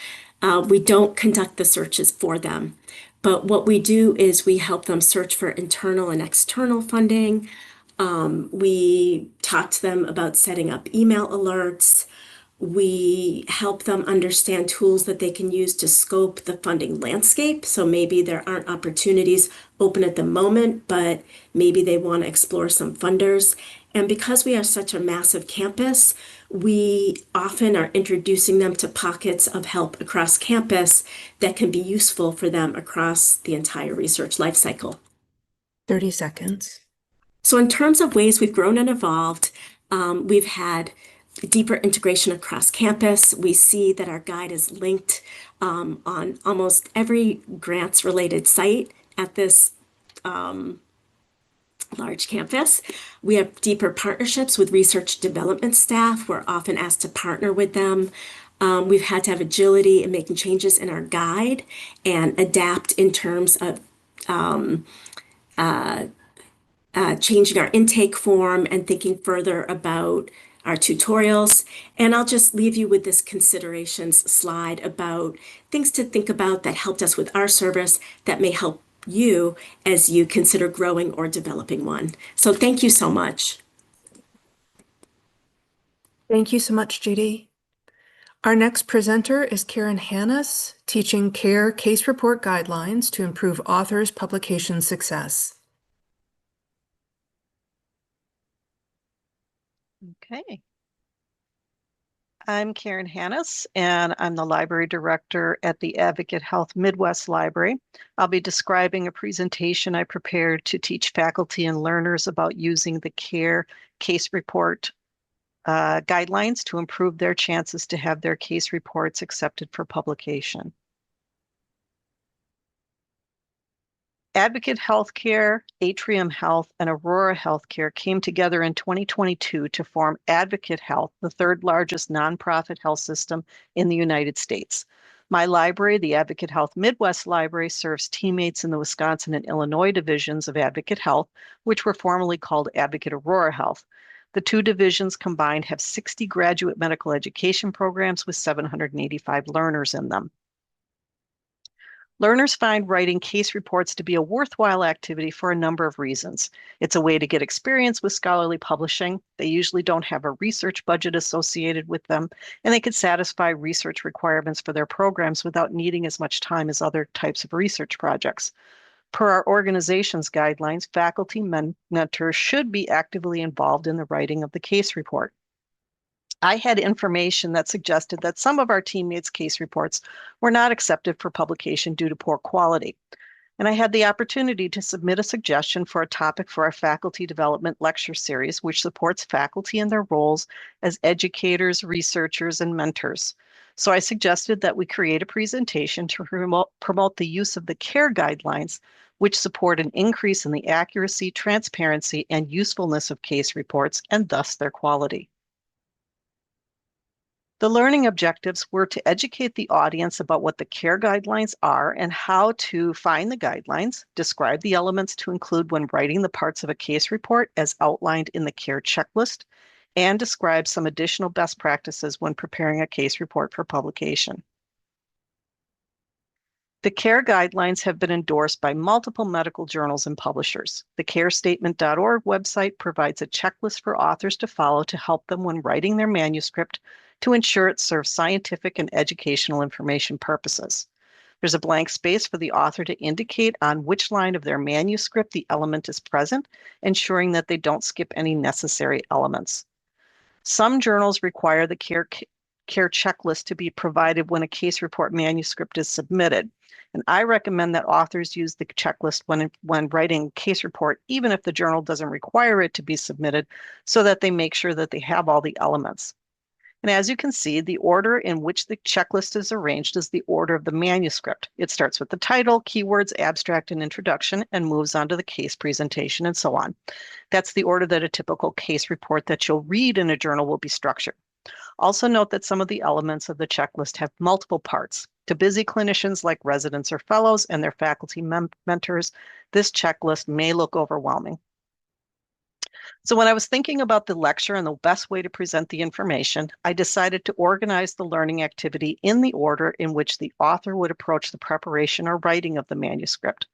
We don't conduct the searches for them. But what we do is we help them search for internal and external funding. We talk to them about setting up email alerts. We help them understand tools that they can use to scope the funding landscape. So maybe there aren't opportunities open at the moment, but maybe they want to explore some funders. And because we are such a massive campus, we often are introducing them to pockets of help across campus that can be useful for them across the entire research lifecycle. 30 seconds. So in terms of ways we've grown and evolved, we've had deeper integration across campus. We see that our guide is linked on almost every grants related site at this large campus. We have deeper partnerships with research development staff. We're often asked to partner with them. We've had to have agility in making changes in our guide and adapt in terms of changing our intake form and thinking further about our tutorials. And I'll just leave you with this considerations slide about things to think about that helped us with our service that may help you as you consider growing or developing one. So thank you so much. Thank you so much, Judy. Our next presenter is Karen Hannes, teaching CARE case report guidelines to improve authors' publication success. Okay. I'm Karen Hannes, and I'm the library director at the Advocate Health Midwest Library. I'll be describing a presentation I prepared to teach faculty and learners about using the CARE case report guidelines to improve their chances to have their case reports accepted for publication. Advocate Healthcare, Atrium Health, and Aurora Healthcare came together in 2022 to form Advocate Health, the third largest nonprofit health system in the United States. My library, the Advocate Health Midwest Library, serves teammates in the Wisconsin and Illinois divisions of Advocate Health, which were formerly called Advocate Aurora Health. The two divisions combined have 60 graduate medical education programs with 785 learners in them. Learners find writing case reports to be a worthwhile activity for a number of reasons. It's a way to get experience with scholarly publishing. They usually don't have a research budget associated with them, and they can satisfy research requirements for their programs without needing as much time as other types of research projects. Per our organization's guidelines, faculty mentors should be actively involved in the writing of the case report. I had information that suggested that some of our teammates' case reports were not accepted for publication due to poor quality. And I had the opportunity to submit a suggestion for a topic for our faculty development lecture series, which supports faculty in their roles as educators, researchers, and mentors. So I suggested that we create a presentation to promote the use of the CARE guidelines, which support an increase in the accuracy, transparency, and usefulness of case reports, and thus their quality. The learning objectives were to educate the audience about what the CARE guidelines are and how to find the guidelines, describe the elements to include when writing the parts of a case report as outlined in the CARE checklist, and describe some additional best practices when preparing a case report for publication. The CARE guidelines have been endorsed by multiple medical journals and publishers. The carestatement.org website provides a checklist for authors to follow to help them when writing their manuscript to ensure it serves scientific and educational information purposes. There's a blank space for the author to indicate on which line of their manuscript the element is present, ensuring that they don't skip any necessary elements. Some journals require the CARE checklist to be provided when a case report manuscript is submitted. And I recommend that authors use the checklist when writing a case report, even if the journal doesn't require it to be submitted, so that they make sure that they have all the elements. And as you can see, the order in which the checklist is arranged is the order of the manuscript. It starts with the title, keywords, abstract, and introduction, and moves on to the case presentation and so on. That's the order that a typical case report that you'll read in a journal will be structured. Also note that some of the elements of the checklist have multiple parts. To busy clinicians like residents or fellows and their faculty mentors, this checklist may look overwhelming. So when I was thinking about the lecture and the best way to present the information, I decided to organize the learning activity in the order in which the author would approach the preparation or writing of the manuscript.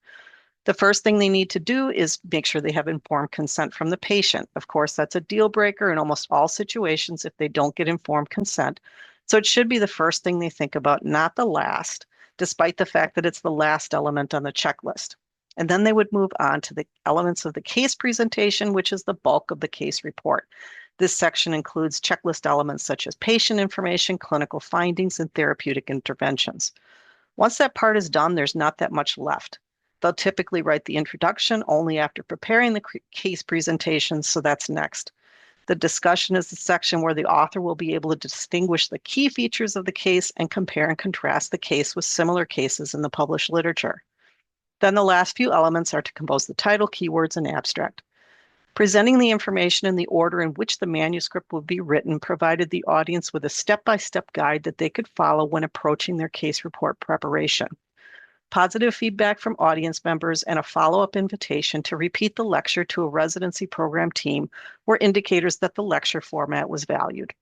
The first thing they need to do is make sure they have informed consent from the patient. Of course, that's a deal breaker in almost all situations if they don't get informed consent. So it should be the first thing they think about, not the last, despite the fact that it's the last element on the checklist. And then they would move on to the elements of the case presentation, which is the bulk of the case report. This section includes checklist elements such as patient information, clinical findings, and therapeutic interventions. Once that part is done, there's not that much left. They'll typically write the introduction only after preparing the case presentation, so that's next. The discussion is the section where the author will be able to distinguish the key features of the case and compare and contrast the case with similar cases in the published literature. Then the last few elements are to compose the title, keywords, and abstract. Presenting the information in the order in which the manuscript would be written provided the audience with a step-by-step guide that they could follow when approaching their case report preparation. Positive feedback from audience members and a follow-up invitation to repeat the lecture to a residency program team were indicators that the lecture format was valued.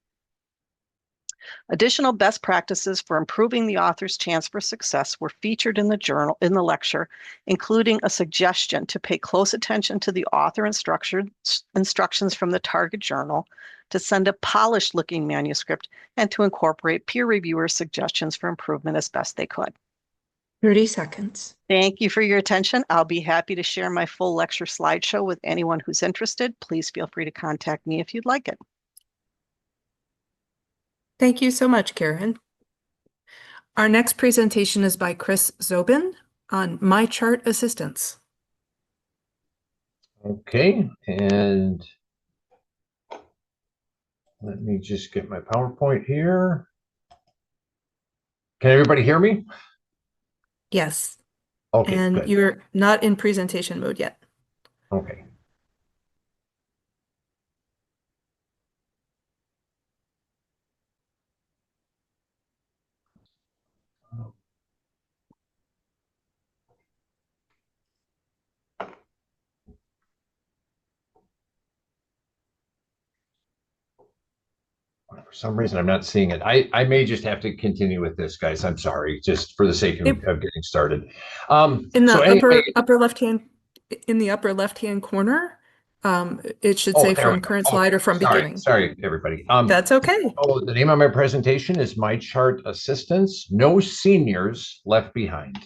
Additional best practices for improving the author's chance for success were featured in the lecture, including a suggestion to pay close attention to the author instructions from the target journal, to send a polished-looking manuscript, and to incorporate peer reviewer suggestions for improvement as best they could. 30 seconds. Thank you for your attention. I'll be happy to share my full lecture slideshow with anyone who's interested. Please feel free to contact me if you'd like it. Thank you so much, Karen. Our next presentation is by Chris Zobin on MyChart Assistance. Okay, and let me just get my PowerPoint here. Can everybody hear me? Yes. Okay, And good. you're not in presentation mode yet. Okay. For some reason, I'm not seeing it. I may just have to continue with this, guys. I'm sorry, just for the sake of getting started. In the So anyway, upper left hand corner, it should say from current slide or from beginning. Sorry, everybody. That's okay. Oh, the name of my presentation is MyChart Assistance: No Seniors Left Behind.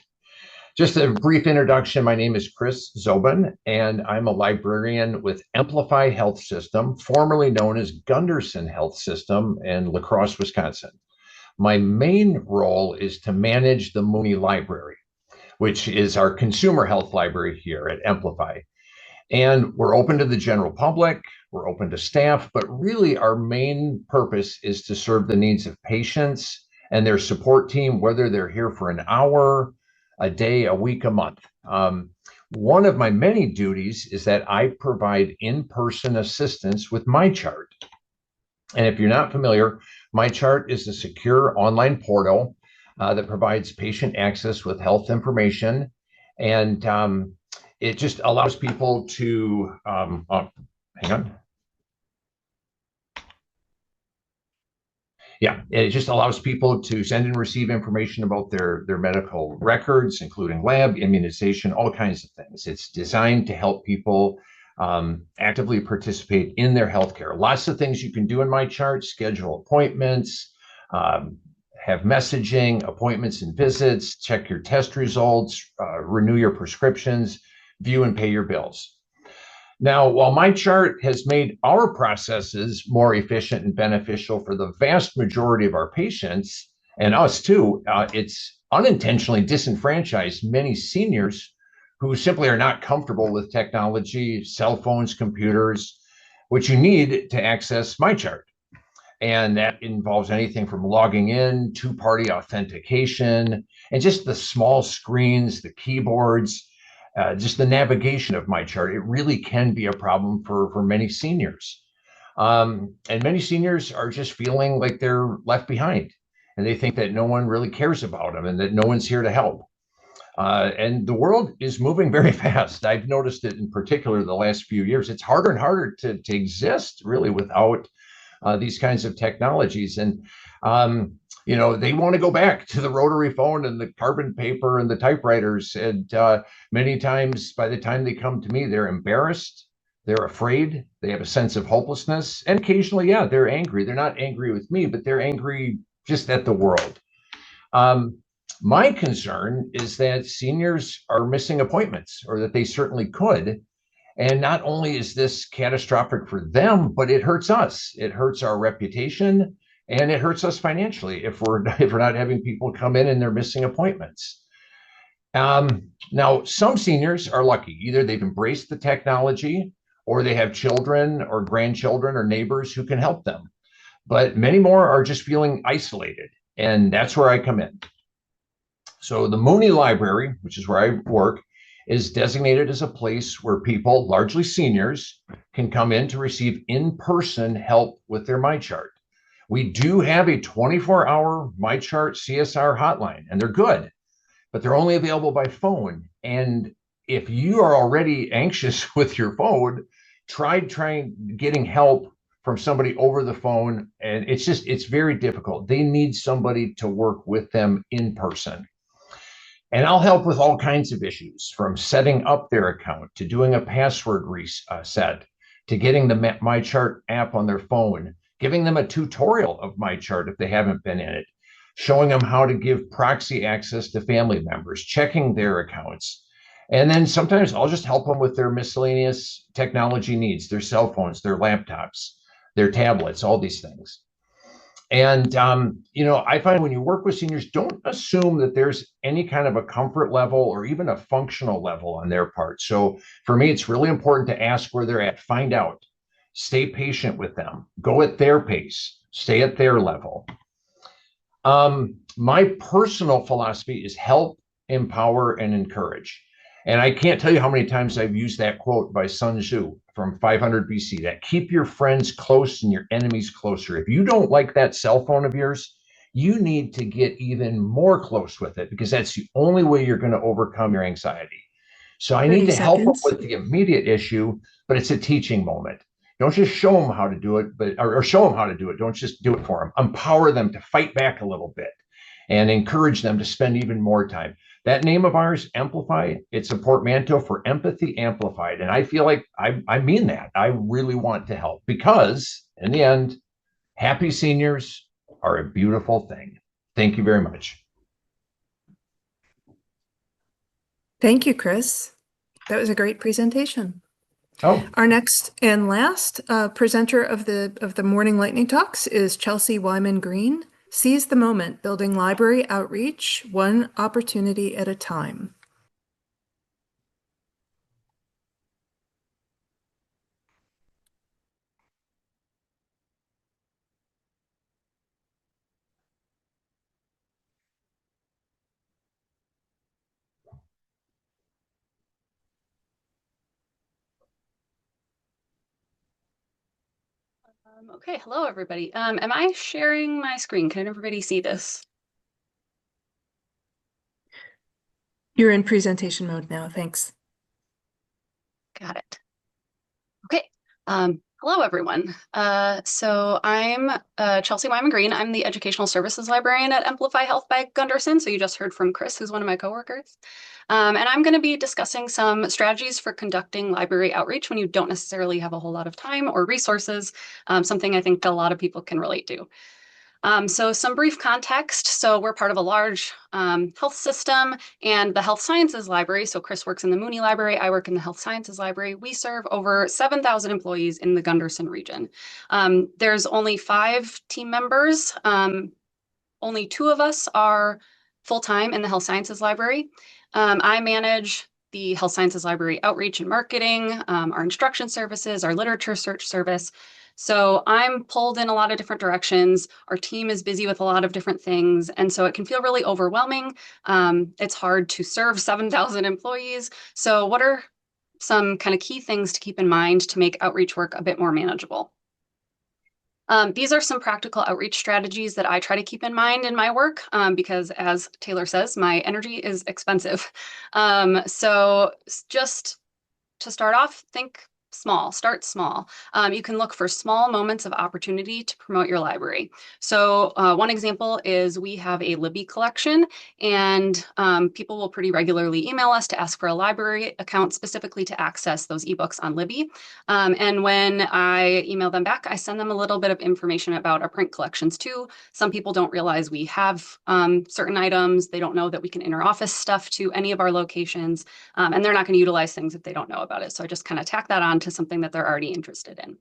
Just a brief introduction. My name is Chris Zobin, and I'm a librarian with Amplify Health System, formerly known as Gunderson Health System in La Crosse, Wisconsin. My main role is to manage the Mooney Library, which is our consumer health library here at Amplify. And we're open to the general public, we're open to staff, but really our main purpose is to serve the needs of patients and their support team, whether they're here for an hour, a day, a week, a month. One of my many duties is that I provide in-person assistance with MyChart. And if you're not familiar, MyChart is a secure online portal that provides patient access with health information. And it just allows people to, hang on. Yeah, it just allows people to send and receive information about their medical records, including lab, immunization, all kinds of things. It's designed to help people actively participate in their healthcare. Lots of things you can do in MyChart: schedule appointments, have messaging, appointments and visits, check your test results, renew your prescriptions, view and pay your bills. Now, while MyChart has made our processes more efficient and beneficial for the vast majority of our patients, and us too, it's unintentionally disenfranchised many seniors who simply are not comfortable with technology, cell phones, computers, which you need to access MyChart. And that involves anything from logging in, two-party authentication, and just the small screens, the keyboards, just the navigation of MyChart. It really can be a problem for many seniors. And many seniors are just feeling like they're left behind, and they think that no one really cares about them and that no one's here to help. And the world is moving very fast. I've noticed it in particular the last few years. It's harder and harder to exist really without these kinds of technologies. And they want to go back to the rotary phone and the carbon paper and the typewriters. And many times, by the time they come to me, they're embarrassed, they're afraid, they have a sense of hopelessness, and occasionally, yeah, they're angry. They're not angry with me, but they're angry just at the world. My concern is that seniors are missing appointments, or that they certainly could. And not only is this catastrophic for them, but it hurts us. It hurts our reputation, and it hurts us financially if we're not having people come in and they're missing appointments. Now, some seniors are lucky. Either they've embraced the technology, or they have children or grandchildren or neighbors who can help them. But many more are just feeling isolated, and that's where I come in. So the Mooney Library, which is where I work, is designated as a place where people, largely seniors, can come in to receive in-person help with their MyChart. We do have a 24-hour MyChart CSR hotline, and they're good, but they're only available by phone. And if you are already anxious with your phone, try getting help from somebody over the phone, and it's very difficult. They need somebody to work with them in person. And I'll help with all kinds of issues, from setting up their account to doing a password reset, to getting the MyChart app on their phone, giving them a tutorial of MyChart if they haven't been in it, showing them how to give proxy access to family members, checking their accounts. And then sometimes I'll just help them with their miscellaneous technology needs, their cell phones, their laptops, their tablets, all these things. And, I find when you work with seniors, don't assume that there's any kind of a comfort level or even a functional level on their part. So for me, it's really important to ask where they're at, find out, stay patient with them, go at their pace, stay at their level. My personal philosophy is help, empower, and encourage. And I can't tell you how many times I've used that quote by Sun Tzu from 500 BC, that keep your friends close and your enemies closer. If you don't like that cell phone of yours, you need to get even more close with it, because that's the only way you're going to overcome your anxiety. So I need to help them with the immediate issue, but it's a teaching moment. Don't just show them how to do it, or show them how to do it. Don't just do it for them. Empower them to fight back a little bit and encourage them to spend even more time. That name of ours, Amplify, it's a portmanteau for empathy amplified. And I feel like I mean that. I really want to help, because in the end, happy seniors are a beautiful thing. Thank you very much. Thank you, Chris. That was a great presentation. Oh, Our next and last presenter of the Morning Lightning Talks is Chelsea Wyman Green. Seize the moment, building library outreach, one opportunity at a time. Okay, hello everybody. Am I sharing my screen? Can everybody see this? You're in presentation mode now, thanks. Got it. Okay. Hello, everyone. So I'm Chelsea Wyman Green. I'm the Educational Services Librarian at Amplify Health by Gunderson. So you just heard from Chris, who's one of my coworkers. And I'm going to be discussing some strategies for conducting library outreach when you don't necessarily have a whole lot of time or resources, something I think a lot of people can relate to. So some brief context. So we're part of a large health system and the Health Sciences Library. So Chris works in the Mooney Library. I work in the Health Sciences Library. We serve over 7,000 employees in the Gunderson region. There's only 5 team members. Only 2 of us are full-time in the Health Sciences Library. I manage the Health Sciences Library outreach and marketing, our instruction services, our literature search service. So I'm pulled in a lot of different directions. Our team is busy with a lot of different things. And so it can feel really overwhelming. It's hard to serve 7,000 employees. So what are some kind of key things to keep in mind to make outreach work a bit more manageable? These are some practical outreach strategies that I try to keep in mind in my work because, as Taylor says, my energy is expensive. So just to start off, think small, start small. You can look for small moments of opportunity to promote your library. So one example is we have a Libby collection, and people will pretty regularly email us to ask for a library account specifically to access those ebooks on Libby. And when I email them back, I send them a little bit of information about our print collections too. Some people don't realize we have certain items. They don't know that we can interoffice stuff to any of our locations, and they're not going to utilize things if they don't know about it. So I just kind of tack that on to something that they're already interested in.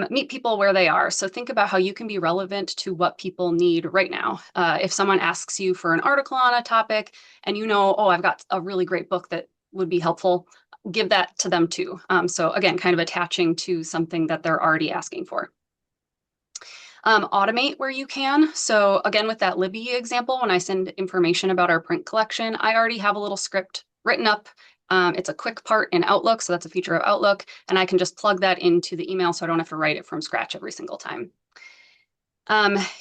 Meet people where they are. So think about how you can be relevant to what people need right now. If someone asks you for an article on a topic and you know, oh, I've got a really great book that would be helpful, give that to them too. So again, kind of attaching to something that they're already asking for. Automate where you can. So again, with that Libby example, when I send information about our print collection, I already have a little script written up. It's a quick part in Outlook, so that's a feature of Outlook, and I can just plug that into the email so I don't have to write it from scratch every single time.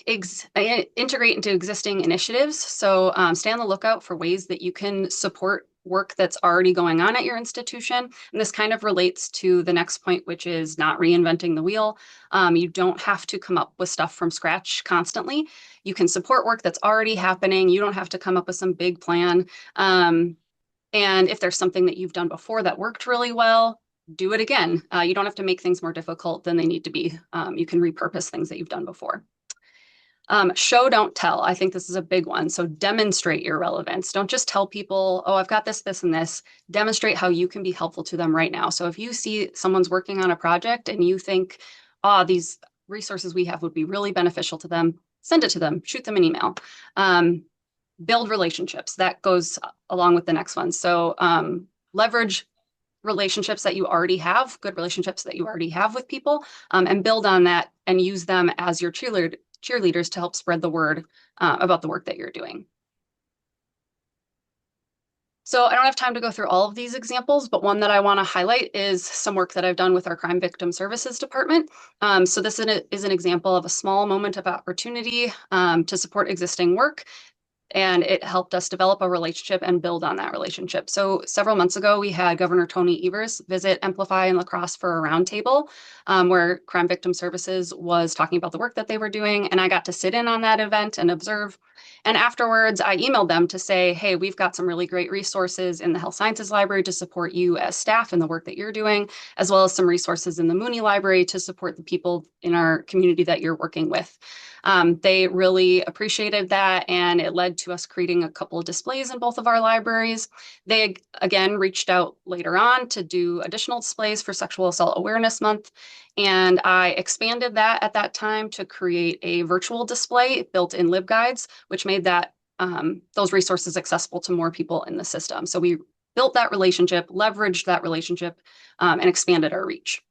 Integrate into existing initiatives. So stay on the lookout for ways that you can support work that's already going on at your institution. And this kind of relates to the next point, which is not reinventing the wheel. You don't have to come up with stuff from scratch constantly. You can support work that's already happening. You don't have to come up with some big plan. And if there's something that you've done before that worked really well, do it again. You don't have to make things more difficult than they need to be. You can repurpose things that you've done before. Show, don't tell. I think this is a big one. So demonstrate your relevance. Don't just tell people, oh, I've got this, this, and this. Demonstrate how you can be helpful to them right now. So if you see someone's working on a project and you think, oh, these resources we have would be really beneficial to them, send it to them, shoot them an email. Build relationships. That goes along with the next one. So leverage relationships that you already have, good relationships that you already have with people, and build on that and use them as your cheerleaders to help spread the word about the work that you're doing. So I don't have time to go through all of these examples, but one that I want to highlight is some work that I've done with our Crime Victim Services Department. So this is an example of a small moment of opportunity to support existing work. And it helped us develop a relationship and build on that relationship. So several months ago, we had Governor Tony Evers visit Amplify in La Crosse for a roundtable where Crime Victim Services was talking about the work that they were doing. And I got to sit in on that event and observe. And afterwards, I emailed them to say, hey, we've got some really great resources in the Health Sciences Library to support you as staff in the work that you're doing, as well as some resources in the Mooney Library to support the people in our community that you're working with. They really appreciated that, and it led to us creating a couple of displays in both of our libraries. They, again, reached out later on to do additional displays for Sexual Assault Awareness Month, and I expanded that at that time to create a virtual display built in LibGuides, which made that those resources accessible to more people in the system. So we built that relationship, leveraged that relationship, and expanded our reach.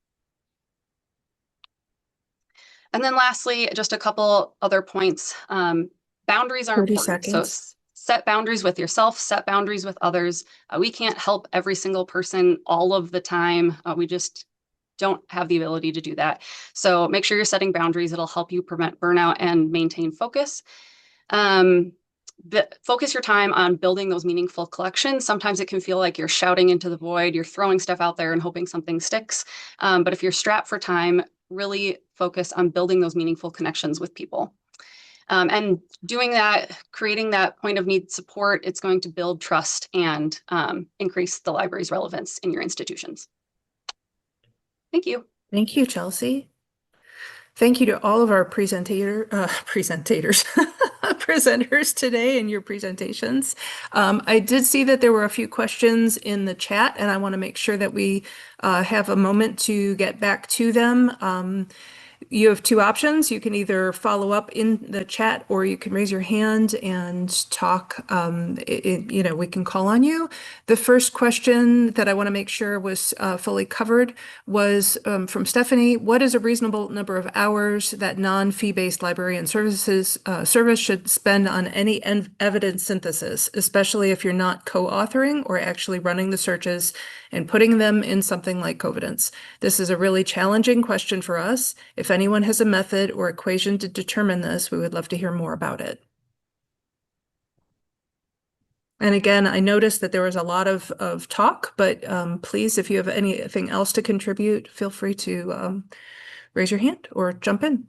And then lastly, just a couple other points. Boundaries are 30 important. seconds. So set boundaries with yourself, set boundaries with others. We can't help every single person all of the time. We just don't have the ability to do that. So make sure you're setting boundaries. It'll help you prevent burnout and maintain focus. focus your time on building those meaningful collections. Sometimes it can feel like you're shouting into the void, you're throwing stuff out there and hoping something sticks. But if you're strapped for time, really focus on building those meaningful connections with people. And doing that, creating that point of need support, it's going to build trust and increase the library's relevance in your institutions. Thank you. Thank you, Chelsea. Thank you to all of our presenters today and your presentations. I did see that there were a few questions in the chat, and I want to make sure that we have a moment to get back to them. You have two options. You can either follow up in the chat, or you can raise your hand and talk. We can call on you. The first question that I want to make sure was fully covered was from Stephanie. What is a reasonable number of hours that non-fee-based librarian service should spend on any evidence synthesis, especially if you're not co-authoring or actually running the searches and putting them in something like Covidence? This is a really challenging question for us. If anyone has a method or equation to determine this, we would love to hear more about it. And again, I noticed that there was a lot of talk, but please, if you have anything else to contribute, feel free to raise your hand or jump in.